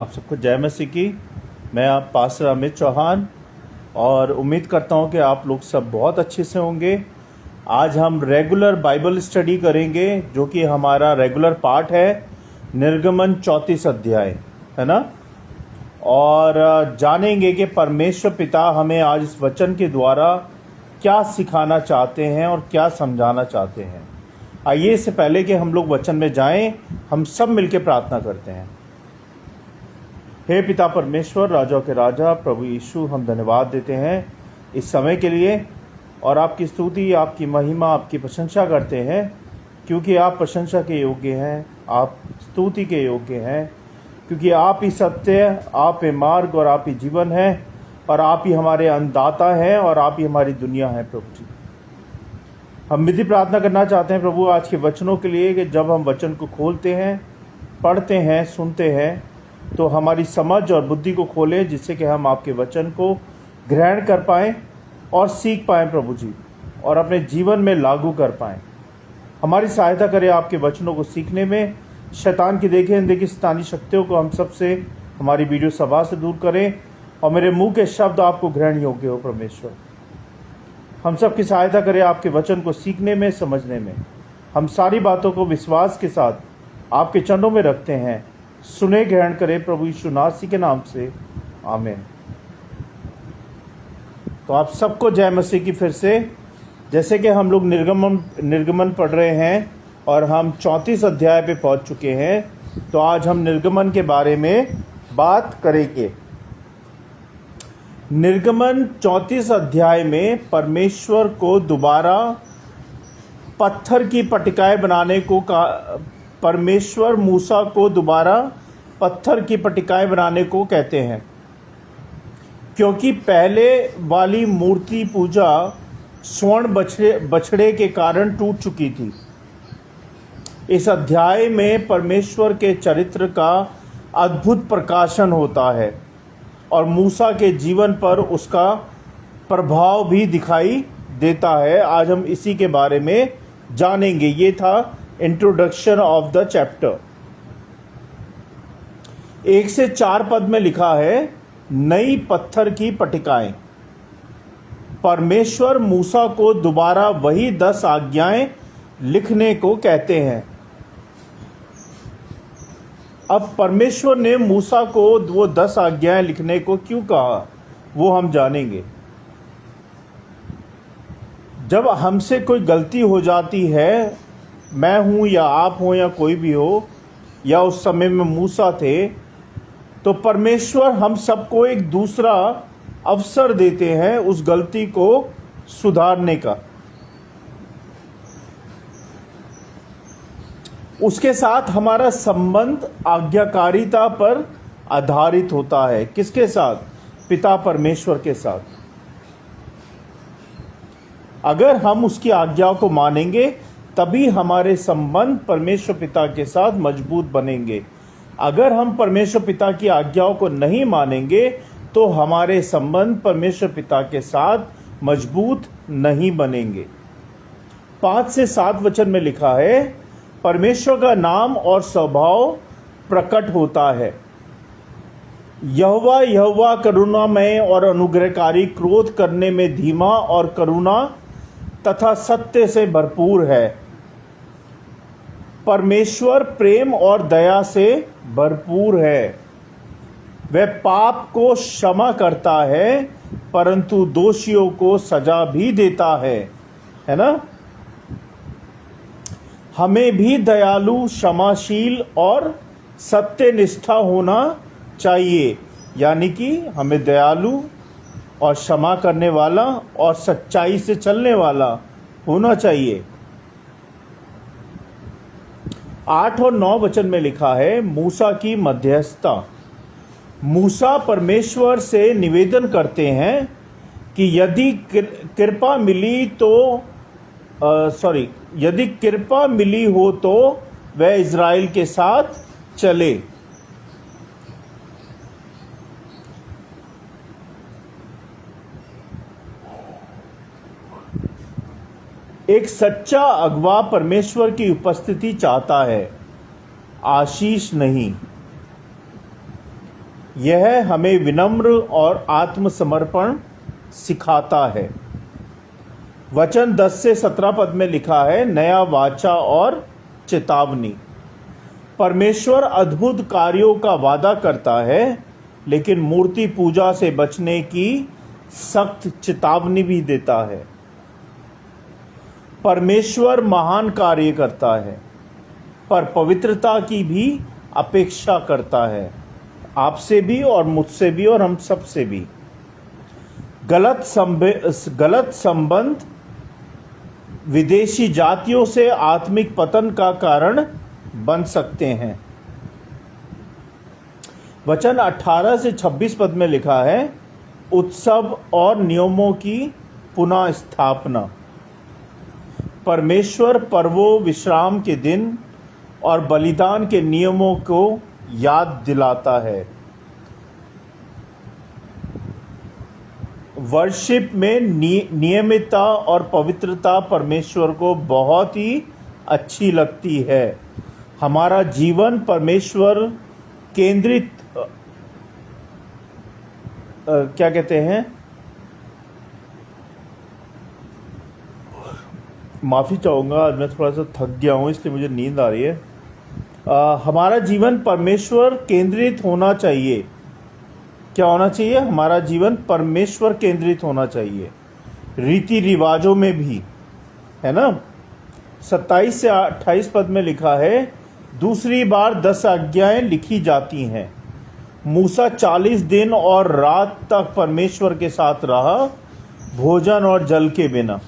आप सबको जय मसीह की। मैं आप पास्टर अमित चौहान और उम्मीद करता हूं कि आप लोग सब बहुत अच्छे से होंगे। आज हम रेगुलर बाइबल स्टडी करेंगे जो कि हमारा रेगुलर पार्ट है, निर्गमन 34 अध्याय, है ना। और जानेंगे कि परमेश्वर पिता हमें आज इस वचन के द्वारा क्या सिखाना चाहते हैं और क्या समझाना चाहते हैं। आइए, इससे पहले कि हम लोग वचन में जाएं, हम सब मिलकर प्रार्थना करते हैं। हे पिता परमेश्वर, राजाओं के राजा, प्रभु यीशु, हम धन्यवाद देते हैं इस समय के लिए और आपकी स्तुति, आपकी महिमा, आपकी प्रशंसा करते हैं क्योंकि आप प्रशंसा के योग्य हैं, आप स्तुति के योग्य हैं, क्योंकि आप ही सत्य, आप ही मार्ग और आप ही जीवन है और आप ही हमारे अन्नदाता हैं और आप ही हमारी दुनिया है। प्रभु जी, हम विधि प्रार्थना करना चाहते हैं प्रभु आज के वचनों के लिए कि जब हम वचन को खोलते हैं, पढ़ते हैं, सुनते हैं तो हमारी समझ और बुद्धि को खोलें, जिससे कि हम आपके वचन को ग्रहण कर पाएँ और सीख पाएँ प्रभु जी, और अपने जीवन में लागू कर पाएँ। हमारी सहायता करें आपके वचनों को सीखने में। शैतान की देखे अनदेखी शैतानी शक्तियों को हम सब से, हमारी वीडियो सभा से दूर करें और मेरे मुंह के शब्द आपको ग्रहण योग्य हो। परमेश्वर, हम सब की सहायता करें आपके वचन को सीखने में, समझने में। हम सारी बातों को विश्वास के साथ आपके चरणों में रखते हैं। सुने, ग्रहण करें प्रभु यीशु मसीह के नाम से, आमीन। तो आप सबको जय मसीह की फिर से। जैसे कि हम लोग निर्गमन पढ़ रहे हैं और हम 34 अध्याय पे पहुंच चुके हैं, तो आज हम निर्गमन के बारे में बात करेंगे। निर्गमन 34 अध्याय में परमेश्वर को दोबारा पत्थर की पट्टिकाएं बनाने को परमेश्वर मूसा को दोबारा पत्थर की पट्टिकाएं बनाने को कहते हैं, क्योंकि पहले वाली मूर्ति पूजा स्वर्ण बछड़े के कारण टूट चुकी थी। इस अध्याय में परमेश्वर के चरित्र का अद्भुत प्रकाशन होता है और मूसा के जीवन पर उसका प्रभाव भी दिखाई देता है। आज हम इसी के बारे में जानेंगे। ये था इंट्रोडक्शन ऑफ द चैप्टर। 1 से 4 पद में लिखा है, नई पत्थर की पट्टिकाएं। परमेश्वर मूसा को दोबारा वही 10 आज्ञाएं लिखने को कहते हैं। अब परमेश्वर ने मूसा को वो 10 आज्ञाएं लिखने को क्यों कहा, वो हम जानेंगे। जब हमसे कोई गलती हो जाती है, मैं हूं या आप हो या कोई भी हो, या उस समय में मूसा थे, तो परमेश्वर हम सबको एक दूसरा अवसर देते हैं उस गलती को सुधारने का। उसके साथ हमारा संबंध आज्ञाकारिता पर आधारित होता है। किसके साथ? पिता परमेश्वर के साथ। अगर हम उसकी आज्ञाओं को मानेंगे तभी हमारे संबंध परमेश्वर पिता के साथ मजबूत बनेंगे। अगर हम परमेश्वर पिता की आज्ञाओं को नहीं मानेंगे तो हमारे संबंध परमेश्वर पिता के साथ मजबूत नहीं बनेंगे। 5 से 7 वचन में लिखा है, परमेश्वर का नाम और स्वभाव प्रकट होता है। यहोवा यहोवा करुणामय और अनुग्रहकारी, क्रोध करने में धीमा और करुणा तथा सत्य से भरपूर है। परमेश्वर प्रेम और दया से भरपूर है। वह पाप को क्षमा करता है परंतु दोषियों को सजा भी देता है ना। हमें भी दयालु, क्षमाशील और सत्यनिष्ठा होना चाहिए, यानी कि हमें दयालु और क्षमा करने वाला और सच्चाई से चलने वाला होना चाहिए। 8 और 9 वचन में लिखा है, मूसा की मध्यस्थता। मूसा परमेश्वर से निवेदन करते हैं कि यदि कृपा मिली हो तो वह इज़राइल के साथ चले। एक सच्चा अगवा परमेश्वर की उपस्थिति चाहता है, आशीष नहीं। यह हमें विनम्र और आत्मसमर्पण सिखाता है। वचन 10 से 17 पद में लिखा है, नया वाचा और चेतावनी। परमेश्वर अद्भुत कार्यों का वादा करता है, लेकिन मूर्ति पूजा से बचने की सख्त चेतावनी भी देता है। परमेश्वर महान कार्य करता है, पर पवित्रता की भी अपेक्षा करता है, आपसे भी और मुझसे भी और हम सब से भी। गलत संबंध विदेशी जातियों से आत्मिक पतन का कारण बन सकते हैं। वचन 18 से 26 पद में लिखा है, उत्सव और नियमों की पुनः स्थापना। परमेश्वर पर्वों, विश्राम के दिन और बलिदान के नियमों को याद दिलाता है। वर्शिप में नियमितता और पवित्रता परमेश्वर को बहुत ही अच्छी लगती है। हमारा जीवन परमेश्वर केंद्रित क्या कहते हैं, माफ़ी चाहूँगा, आज मैं थोड़ा सा थक गया हूँ इसलिए मुझे नींद आ रही है। हमारा जीवन परमेश्वर केंद्रित होना चाहिए। क्या होना चाहिए? हमारा जीवन परमेश्वर केंद्रित होना चाहिए, रीति रिवाजों में भी, है ना। 27 से 28 पद में लिखा है, दूसरी बार 10 आज्ञाएं लिखी जाती हैं। मूसा 40 दिन और रात तक परमेश्वर के साथ रहा, भोजन और जल के बिना।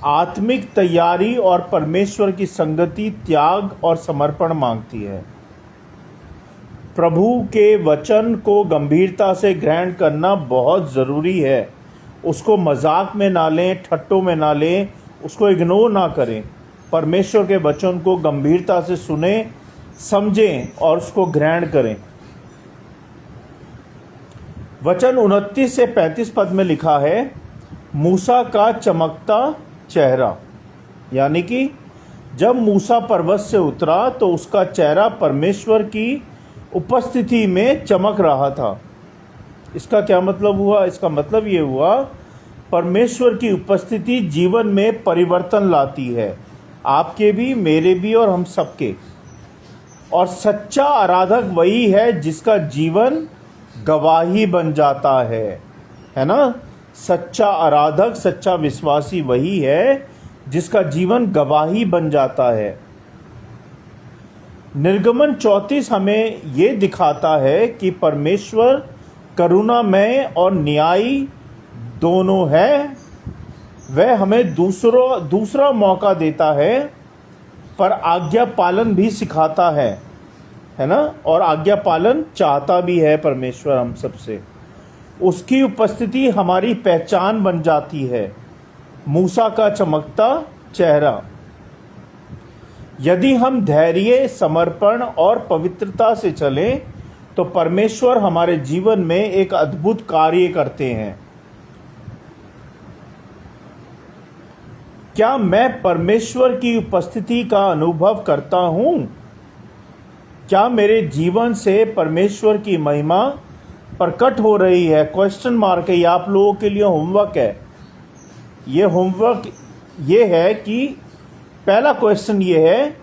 आत्मिक तैयारी और परमेश्वर की संगति त्याग और समर्पण मांगती है। प्रभु के वचन को गंभीरता से ग्रहण करना बहुत ज़रूरी है। उसको मजाक में ना लें, ठट्टों में ना लें, उसको इग्नोर ना करें। परमेश्वर के वचन को गंभीरता से सुने, समझें और उसको ग्रहण करें। वचन 29 से 35 पद में लिखा है, मूसा का चमकता चेहरा। यानी कि जब मूसा पर्वत से उतरा तो उसका चेहरा परमेश्वर की उपस्थिति में चमक रहा था। इसका क्या मतलब हुआ? इसका मतलब ये हुआ, परमेश्वर की उपस्थिति जीवन में परिवर्तन लाती है, आपके भी, मेरे भी और हम सबके। और सच्चा आराधक वही है जिसका जीवन गवाही बन जाता है ना। सच्चा आराधक, सच्चा विश्वासी वही है जिसका जीवन गवाही बन जाता है। निर्गमन 34 हमें ये दिखाता है कि परमेश्वर करुणामय और न्यायी दोनों है। वह हमें दूसरा मौका देता है, पर आज्ञा पालन भी सिखाता है ना। और आज्ञा पालन चाहता भी है परमेश्वर हम सबसे। उसकी उपस्थिति हमारी पहचान बन जाती है, मूसा का चमकता चेहरा। यदि हम धैर्य, समर्पण और पवित्रता से चलें तो परमेश्वर हमारे जीवन में एक अद्भुत कार्य करते हैं। क्या मैं परमेश्वर की उपस्थिति का अनुभव करता हूं? क्या मेरे जीवन से परमेश्वर की महिमा प्रकट हो रही है? क्वेश्चन मार्क है। ये आप लोगों के लिए होमवर्क है। ये होमवर्क ये है कि पहला क्वेश्चन ये है,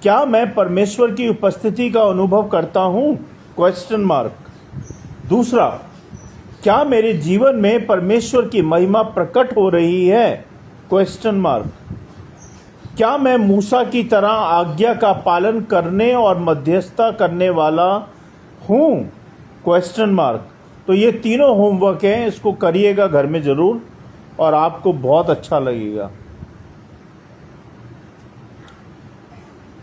क्या मैं परमेश्वर की उपस्थिति का अनुभव करता हूं? Question mark. दूसरा, क्या मेरे जीवन में परमेश्वर की महिमा प्रकट हो रही है? Question mark. क्या मैं मूसा की तरह आज्ञा का पालन करने और मध्यस्थता करने वाला हूं? Question mark. तो ये तीनों होमवर्क हैं, इसको करिएगा घर में ज़रूर और आपको बहुत अच्छा लगेगा।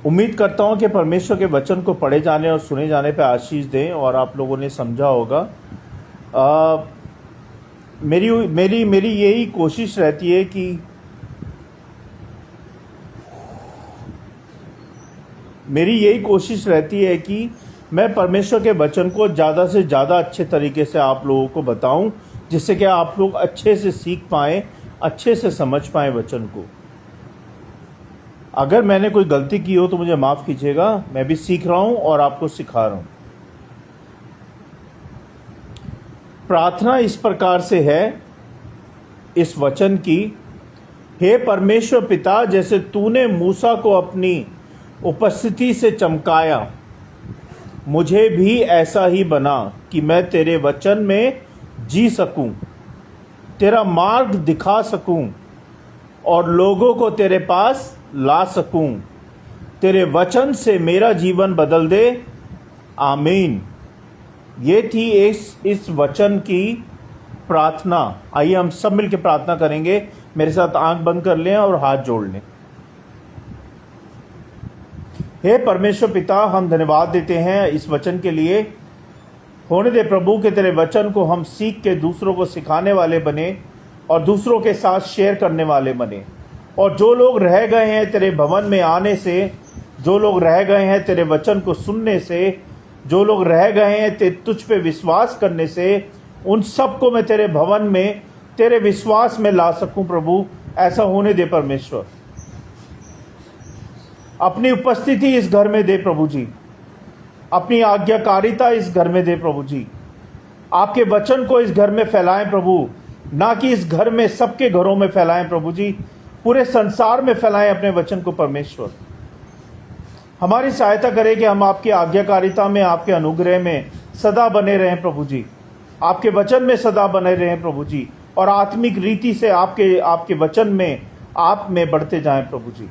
उम्मीद करता हूं कि परमेश्वर के वचन को पढ़े जाने और सुने जाने पर आशीष दें और आप लोगों ने समझा होगा। मेरी यही कोशिश रहती है कि मैं परमेश्वर के वचन को ज़्यादा से ज़्यादा अच्छे तरीके से आप लोगों को बताऊं, जिससे कि आप लोग अच्छे से सीख पाएँ, अच्छे से समझ पाएँ वचन को। अगर मैंने कोई गलती की हो तो मुझे माफ़ कीजिएगा। मैं भी सीख रहा हूं और आपको सिखा रहा हूं। प्रार्थना इस प्रकार से है इस वचन की, हे परमेश्वर पिता, जैसे तूने मूसा को अपनी उपस्थिति से चमकाया, मुझे भी ऐसा ही बना कि मैं तेरे वचन में जी सकूं, तेरा मार्ग दिखा सकूं और लोगों को तेरे पास ला सकूं। तेरे वचन से मेरा जीवन बदल दे। आमीन। ये थी इस वचन की प्रार्थना। आइए हम सब मिलकर प्रार्थना करेंगे। मेरे साथ आंख बंद कर लें और हाथ जोड़ लें। हे परमेश्वर पिता, हम धन्यवाद देते हैं इस वचन के लिए। होने दे प्रभु के तेरे वचन को हम सीख के दूसरों को सिखाने वाले बने और दूसरों के साथ शेयर करने वाले बने। और जो लोग रह गए हैं तेरे भवन में आने से, जो लोग रह गए हैं तेरे वचन को सुनने से, जो लोग रह गए हैं तुझ पे विश्वास करने से, उन सबको मैं तेरे भवन में तेरे विश्वास में ला सकूं प्रभु। ऐसा होने दे परमेश्वर। अपनी उपस्थिति इस घर में दे प्रभु जी, अपनी आज्ञाकारिता इस घर में दे प्रभु जी। आपके वचन को इस घर में फैलाएं प्रभु, ना कि इस घर में सबके घरों में फैलाएं प्रभु जी, पूरे संसार में फैलाएं अपने वचन को परमेश्वर। हमारी सहायता करें कि हम आपकी आज्ञाकारिता में, आपके अनुग्रह में सदा बने रहें प्रभु जी, आपके वचन में सदा बने रहें प्रभु जी, और आत्मिक रीति से आपके वचन में आप में बढ़ते जाएं प्रभु जी।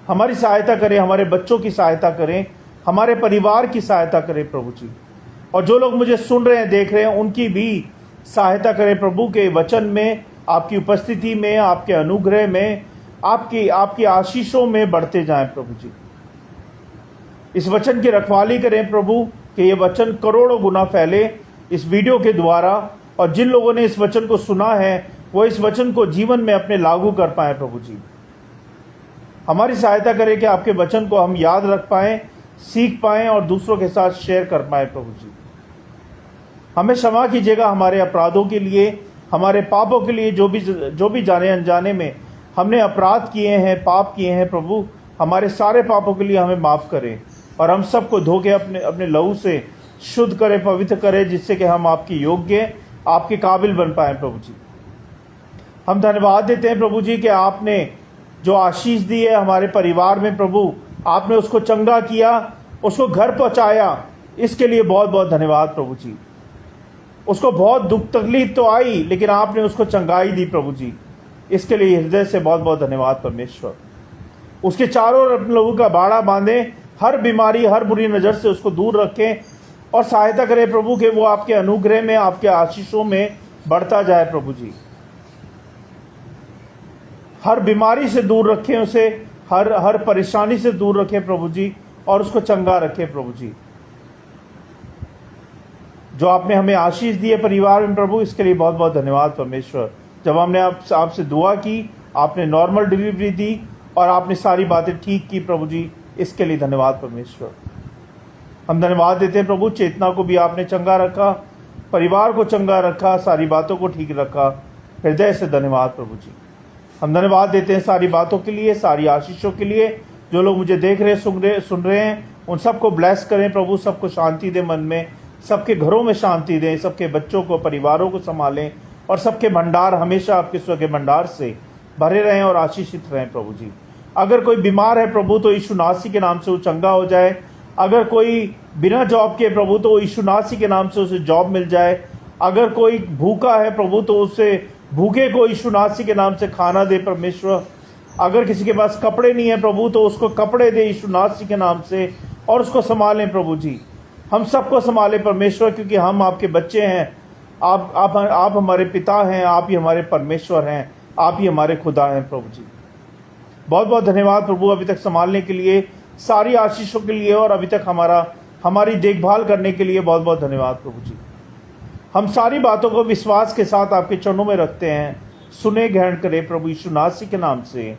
हमारी सहायता करें, हमारे बच्चों की सहायता करें, हमारे परिवार की सहायता करें प्रभु जी। और जो लोग मुझे सुन रहे हैं, देख रहे हैं, उनकी भी सहायता करें प्रभु के वचन में, आपकी उपस्थिति में, आपके अनुग्रह में, आपकी आशीषों में बढ़ते जाएं प्रभु जी। इस वचन की रखवाली करें प्रभु कि ये वचन करोड़ों गुना फैले इस वीडियो के द्वारा, और जिन लोगों ने इस वचन को सुना है वो इस वचन को जीवन में अपने लागू कर पाए प्रभु जी। हमारी सहायता करें कि आपके वचन को हम याद रख पाएं, सीख पाएं और दूसरों के साथ शेयर कर पाएं प्रभु जी। हमें क्षमा कीजिएगा हमारे अपराधों के लिए, हमारे पापों के लिए, जो भी जाने अनजाने में हमने अपराध किए हैं, पाप किए हैं प्रभु, हमारे सारे पापों के लिए हमें माफ़ करें और हम सबको धो के अपने लहू से शुद्ध करें, पवित्र करें, जिससे कि हम आपके योग्य, आपके काबिल बन पाएं प्रभु जी। हम धन्यवाद देते हैं प्रभु जी कि आपने जो आशीष दी है हमारे परिवार में प्रभु, आपने उसको चंगा किया, उसको घर पहुंचाया, इसके लिए बहुत बहुत धन्यवाद प्रभु जी। उसको बहुत दुख तकलीफ तो आई, लेकिन आपने उसको चंगाई दी प्रभु जी, इसके लिए हृदय से बहुत बहुत धन्यवाद परमेश्वर। उसके चारों ओर अपने लोगों का बाड़ा बांधें, हर बीमारी, हर बुरी नज़र से उसको दूर रखें और सहायता करें प्रभु कि वो आपके अनुग्रह में, आपके आशीषों में बढ़ता जाए प्रभु जी। हर बीमारी से दूर रखें उसे, हर परेशानी से दूर रखें प्रभु जी, और उसको चंगा रखें प्रभु जी। जो आपने हमें आशीष दी है परिवार में प्रभु, इसके लिए बहुत बहुत धन्यवाद परमेश्वर। जब हमने आपसे दुआ की, आपने नॉर्मल डिलीवरी दी और आपने सारी बातें ठीक की प्रभु जी, इसके लिए धन्यवाद परमेश्वर। हम धन्यवाद देते हैं प्रभु, चेतना को भी आपने चंगा रखा, परिवार को चंगा रखा, सारी बातों को ठीक रखा, हृदय से धन्यवाद प्रभु जी। हम धन्यवाद देते हैं सारी बातों के लिए, सारी आशीषों के लिए। जो लोग मुझे देख रहे, सुन रहे हैं, उन सबको ब्लेस करें प्रभु, सबको शांति दे मन में, सबके घरों में शांति दें, सबके बच्चों को, परिवारों को संभालें, और सबके भंडार हमेशा आपके स्वर्ग के भंडार से भरे रहें और आशीषित रहें प्रभु जी। अगर कोई बीमार है प्रभु, तो यीशु नासी के नाम से वो चंगा हो जाए। अगर कोई बिना जॉब के प्रभु, तो यीशु नासी के नाम से उसे जॉब मिल जाए। अगर कोई भूखा है प्रभु, तो उसे भूखे को यीशु नासी के नाम से खाना दे परमेश्वर। अगर किसी के पास कपड़े नहीं है प्रभु, तो उसको कपड़े दे यीशु नासी के नाम से, और उसको संभालें प्रभु जी। हम सबको संभालें परमेश्वर, क्योंकि हम आपके बच्चे हैं। आप हमारे पिता हैं, आप ही हमारे परमेश्वर हैं, आप ही हमारे खुदा हैं प्रभु जी। बहुत बहुत धन्यवाद प्रभु अभी तक संभालने के लिए, सारी आशीषों के लिए, और अभी तक हमारी देखभाल करने के लिए बहुत बहुत धन्यवाद प्रभु जी। हम सारी बातों को विश्वास के साथ आपके चरणों में रखते हैं। सुने, ग्रहण करें प्रभु यीशु नासी के नाम से,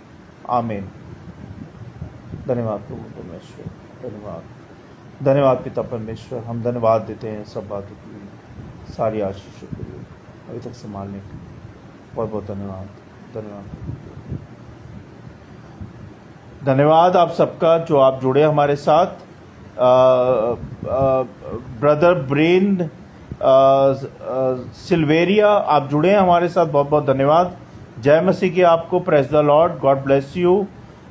आमीन। धन्यवाद प्रभु परमेश्वर, धन्यवाद पिता परमेश्वर। हम धन्यवाद देते हैं सब बातों के लिए, सारी आशीषों के लिए, अभी तक संभालने के लिए बहुत बहुत धन्यवाद। धन्यवाद आप सबका जो आप जुड़े हमारे साथ। ब्रदर ब्रेन सिल्वेरिया आप जुड़े हैं हमारे साथ, बहुत बहुत धन्यवाद। जय मसीह की आपको, praise the Lord, God bless you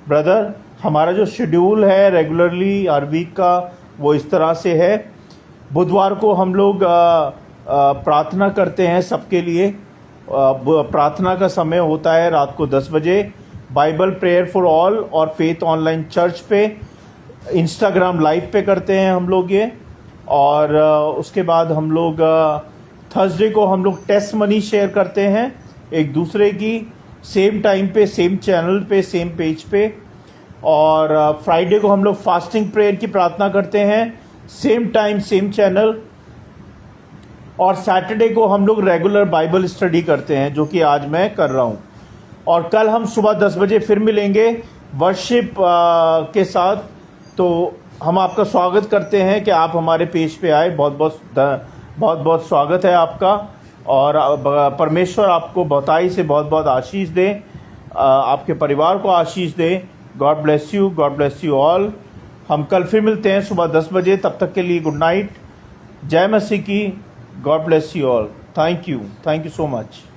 brother. हमारा जो शेड्यूल है रेगुलरली हर वीक का वो इस तरह से है। बुधवार को हम लोग प्रार्थना करते हैं सबके लिए। प्रार्थना का समय होता है रात को 10 बजे, बाइबल प्रेयर फॉर ऑल और फेथ ऑनलाइन चर्च पे, इंस्टाग्राम लाइव पे करते हैं हम लोग ये। और उसके बाद हम लोग थर्सडे को हम लोग टेस्ट मनी शेयर करते हैं एक दूसरे की, सेम टाइम पे, सेम चैनल पे, सेम पेज पे। और फ्राइडे को हम लोग फास्टिंग प्रेयर की प्रार्थना करते हैं, सेम टाइम, सेम चैनल। और सैटरडे को हम लोग रेगुलर बाइबल स्टडी करते हैं, जो कि आज मैं कर रहा हूं। और कल हम सुबह 10 बजे फिर मिलेंगे वर्शिप के साथ। तो हम आपका स्वागत करते हैं कि आप हमारे पेज पे आए। बहुत बहुत स्वागत है आपका। और परमेश्वर आपको बहुताई से बहुत बहुत आशीष दे, आपके परिवार को आशीष दे। God bless you all. हम कल फिर मिलते हैं सुबह 10 बजे। तब तक के लिए गुड नाइट। जय मसीह की। God bless you all. Thank you so much.